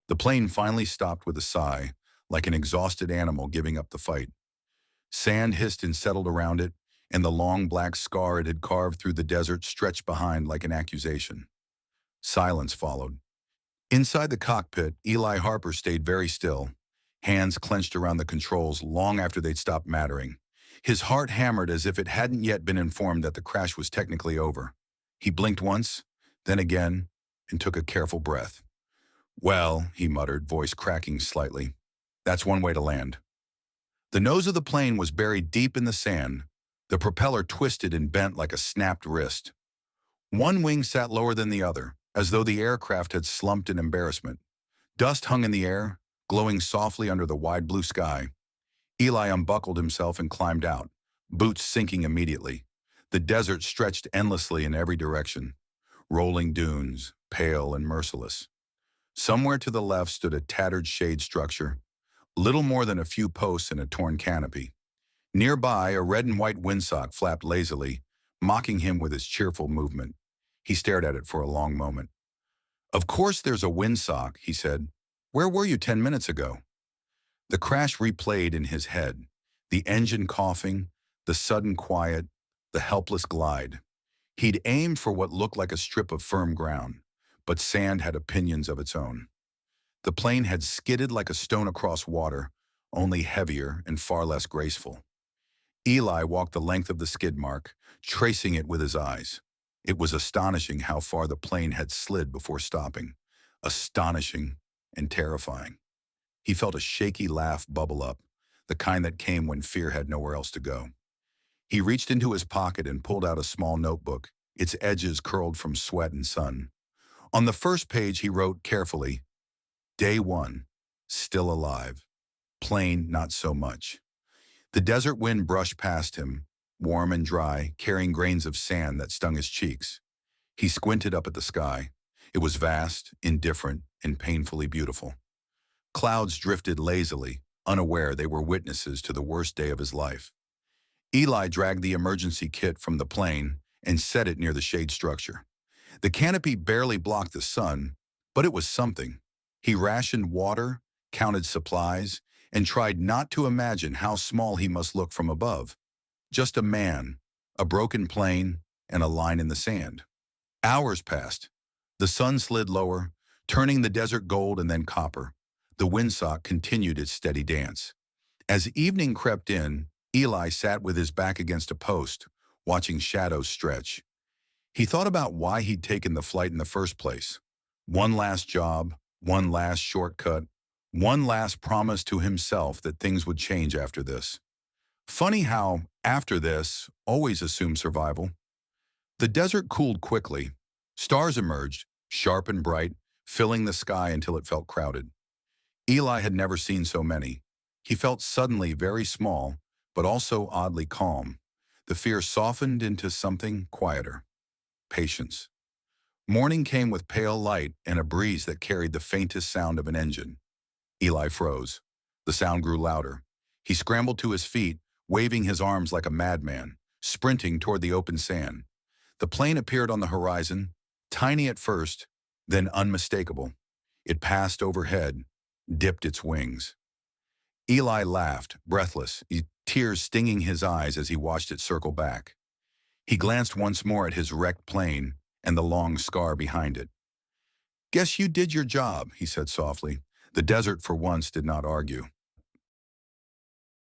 The plane finally stopped with a sigh, like an exhausted animal giving up the fight. Sand hissed and settled around it, and the long black scar it had carved through the desert stretched behind like an accusation. Silence followed. Inside the cockpit, Eli Harper stayed very still, hands clenched around the controls long after they'd stopped mattering. His heart hammered as if it hadn't yet been informed that the crash was technically over. He blinked once, then again, and took a careful breath. "Well," he muttered, voice cracking slightly, "that's one way to land." The nose of the plane was buried deep in the sand, the propeller twisted and bent like a snapped wrist. One wing sat lower than the other, as though the aircraft had slumped in embarrassment. Dust hung in the air, glowing softly under the wide blue sky. Eli unbuckled himself and climbed out, boots sinking immediately. The desert stretched endlessly in every direction, rolling dunes, pale and merciless. Somewhere to the left stood a tattered shade structure, little more than a few posts and a torn canopy. Nearby, a red and white windsock flapped lazily, mocking him with its cheerful movement. He stared at it for a long moment. "Of course there's a windsock," he said. "Where were you 10 minutes ago?" The crash replayed in his head, the engine coughing, the sudden quiet, the helpless glide. He'd aimed for what looked like a strip of firm ground, but sand had opinions of its own. The plane had skidded like a stone across water, only heavier and far less graceful. Eli walked the length of the skid mark, tracing it with his eyes. It was astonishing how far the plane had slid before stopping. Astonishing and terrifying. He felt a shaky laugh bubble up, the kind that came when fear had nowhere else to go. He reached into his pocket and pulled out a small notebook, its edges curled from sweat and sun. On the first page he wrote carefully, "Day 1, still alive. Plane not so much." The desert wind brushed past him, warm and dry, carrying grains of sand that stung his cheeks. He squinted up at the sky. It was vast, indifferent, and painfully beautiful. Clouds drifted lazily, unaware they were witnesses to the worst day of his life. Eli dragged the emergency kit from the plane and set it near the shade structure. The canopy barely blocked the sun, but it was something. He rationed water, counted supplies, and tried not to imagine how small he must look from above. Just a man, a broken plane, and a line in the sand. Hours passed. The sun slid lower, turning the desert gold and then copper. The windsock continued its steady dance. As evening crept in, Eli sat with his back against a post, watching shadows stretch. He thought about why he'd taken the flight in the first place. One last job, one last shortcut, one last promise to himself that things would change after this. Funny how "after this" always assumes survival. The desert cooled quickly. Stars emerged, sharp and bright, filling the sky until it felt crowded. Eli had never seen so many. He felt suddenly very small, but also oddly calm. The fear softened into something quieter. Patience. Morning came with pale light and a breeze that carried the faintest sound of an engine. Eli froze. The sound grew louder. He scrambled to his feet, waving his arms like a madman, sprinting toward the open sand. The plane appeared on the horizon, tiny at first, then unmistakable. It passed overhead, dipped its wings. Eli laughed, breathless, tears stinging his eyes as he watched it circle back. He glanced once more at his wrecked plane and the long scar behind it. "Guess you did your job," he said softly. The desert for once did not argue.